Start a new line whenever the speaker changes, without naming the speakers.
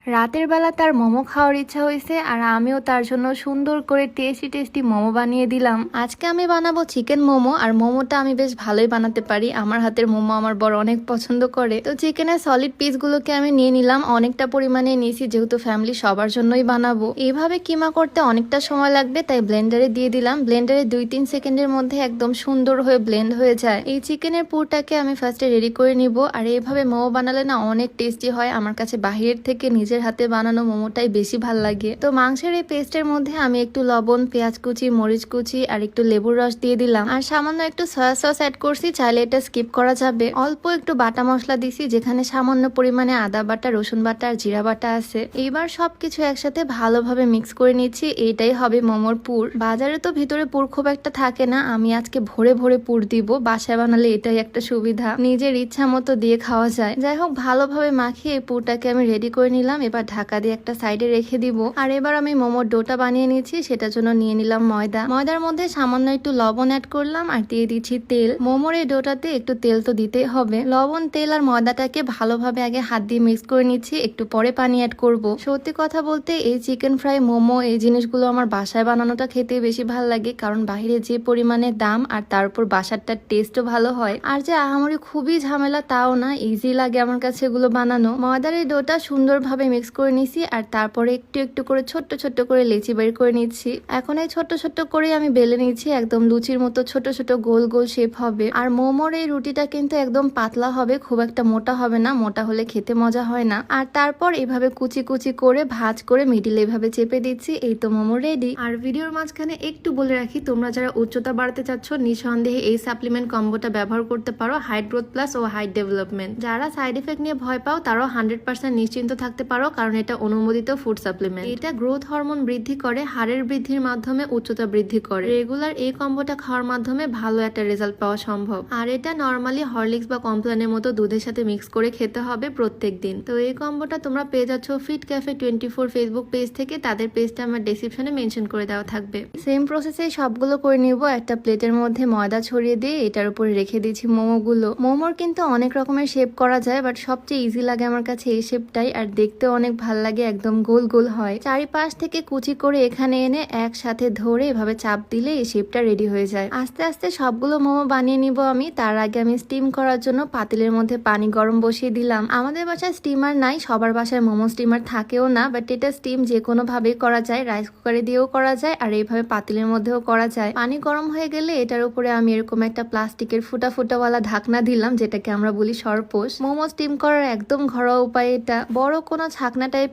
রাতের বেলা তার মোমো খাওয়ার ইচ্ছা হয়েছে আর আমিও তার জন্য সুন্দর করে টেস্টি টেস্টি মোমো বানিয়ে দিলাম। আজকে আমি বানাবো চিকেন মোমো, আর মোমোটা আমি বেশ ভালোই বানাতে পারি। আমার হাতের মোমো আমার বড় অনেক পছন্দ করে। তো চিকেনের সলিড পিসগুলোকে আমি নিয়ে নিলাম, অনেকটা পরিমাণে নিয়েছি যেহেতু ফ্যামিলি সবার জন্যই বানাবো। এইভাবে কিমা করতে অনেকটা সময় লাগবে, তাই ব্লেন্ডারে দিয়ে দিলাম। ব্লেন্ডারে 2-3 সেকেন্ডের মধ্যে একদম সুন্দর হয়ে ব্লেন্ড হয়ে যায়। এই চিকেনের পুরটাকে আমি ফার্স্টে রেডি করে নিব। আর এইভাবে মোমো বানালে না অনেক টেস্টি হয়। আমার কাছে বাহিরের থেকে নিজের হাতে বানানো মোমোটাই বেশি ভাল লাগে। তো মাংসের এই পেস্টের মধ্যে আমি একটু লবণ, পেঁয়াজ কুচি, মরিচ কুচি আর একটু লেবুর রস দিয়ে দিলাম। আর সামান্য একটু সয়া সস অ্যাড করছি, চাইলে এটা স্কিপ করা যাবে। অল্প একটু বাটা মশলা দিছি, যেখানে সামান্য পরিমাণে আদা বাটা, রসুন বাটা আর জিরা বাটা আছে। এইবার সবকিছু একসাথে ভালোভাবে মিক্স করে নিচ্ছি। এইটাই হবে মোমোর পুর। বাজারে তো ভিতরে পুর খুব একটা থাকে না, আমি আজকে ভরে ভরে পুর দিব। বাসায় বানালে এটাই একটা সুবিধা, নিজের ইচ্ছা মতো দিয়ে খাওয়া যায়। যাই হোক, ভালোভাবে মাখিয়ে এই পুরটাকে আমি রেডি করে নিলাম। এবার ঢাকা দিয়ে একটা সাইডে রেখে দিব। আর এবার আমি মোমোর ডোটা বানিয়ে নিচ্ছি, সেটার জন্য নিয়ে নিলাম ময়দা। ময়দার মধ্যে সামান্য একটু লবণ অ্যাড করলাম আর দিয়ে দিচ্ছি তেল। মোমোর এই ডোটাতে একটু তেল তো দিতেই হবে। লবণ, তেল আর ময়দাটাকে ভালোভাবে আগে হাত দিয়ে মিক্স করে নিচ্ছি, একটু পরে পানি অ্যাড করব। সত্যি কথা বলতে এই চিকেন ফ্রাই, মোমো এই জিনিসগুলো আমার বাসায় বানানোটা খেতে বেশি ভালো লাগে, কারণ বাইরে যে পরিমাণে দাম আর তার উপর বাসারটার টেস্টও ভালো হয়। আর যে আহামরি খুবই ঝামেলা তাও না, ইজি লাগে আমার কাছে এগুলো বানানো। ময়দার এই ডোটা সুন্দরভাবে মিক্স করে নিছি আর তারপরে একটু একটু করে ছোট্ট ছোট্ট করে লেচি বের করে নিচ্ছি। এখন এই ছোট্ট ছোট্ট করে আমি বেলে নিচ্ছি, একদম লুচির মতো ছোট ছোট গোল গোল শেপ হবে। আর মোমোর এই রুটিটা কিন্তু একদম পাতলা হবে, খুব একটা মোটা হবে না, মোটা হলে খেতে মজা হয় না। আর তারপর এভাবে কুচি কুচি করে ভাঁজ করে মিডিলে এভাবে চেপে দিচ্ছি। এই তো মোমো রেডি। আর ভিডিওর মাঝখানে একটু বলে রাখি, তোমরা যারা উচ্চতা বাড়াতে চাচ্ছ নিঃসন্দেহে এই সাপ্লিমেন্ট কম্বোটা ব্যবহার করতে পারো, হাইট গ্রোথ প্লাস ও হাইট ডেভেলপমেন্ট। যারা সাইড এফেক্ট নিয়ে ভয় পাও তারাও 100% নিশ্চিন্ত থাকতে পারো, কারণ এটা অনুমোদিত ফুড সাপ্লিমেন্ট। এটা গ্রোথ হরমোন বৃদ্ধি করে, হাড়ের বৃদ্ধির মাধ্যমে উচ্চতা বৃদ্ধি করে। রেগুলার এই কম্বোটা খাওয়ার মাধ্যমে ভালো একটা রেজাল্ট পাওয়া সম্ভব। আর এটা নর্মালি হরলিক্স বা কমপ্লানের মতো দুধের সাথে মিক্স করে খেতে হবে প্রত্যেক দিন। তো এই কম্বোটা তোমরা পেয়ে যাচ্ছ ফিট ক্যাফে 24 ফেসবুক পেজ থেকে। তাদের পেজটা আমার ডেসক্রিপশনে মেনশন করে দেওয়া থাকবে। সেম প্রসেসে সবগুলো করে নিব। একটা প্লেটের মধ্যে ময়দা ছড়িয়ে দিয়ে এটার উপরে রেখে দিয়েছি মোমোগুলো। মোমোর কিন্তু অনেক রকমের শেপ করা যায়, বাট সবচেয়ে ইজি লাগে আমার কাছে এই শেপটাই, আর দেখতেও অনেক ভালো লাগে, একদম গোল গোল হয়। চারিপাশ থেকে কুচি করে এখানে এনে একসাথে ধরে এভাবে চাপ দিলে এই শেপটা রেডি হয়ে যায়। আস্তে আস্তে সবগুলো মোমো বানিয়ে নিব আমি। তার আগে আমি স্টিম করার জন্য পাতিলের মধ্যে পানি গরম বসিয়ে দিলাম। আমাদের বাসায় স্টিমার নাই, সবার বাসায় মোমো স্টিমার থাকেও না, বাট এটা স্টিম যে কোনো ভাবেই করা যায়, রাইস কুকারে দিয়েও করা যায় আর এইভাবে পাতিলের মধ্যেও করা যায়। পানি গরম হয়ে গেলে এটার উপরে আমি এরকম একটা প্লাস্টিকের ফুটা ফুটাওয়ালা ঢাকনা দিলাম, যেটাকে আমরা বলি সরপোষ। মোমো স্টিম করার একদম ঘরোয়া উপায় এটা। বড় কোনো ছাকনা টাইপ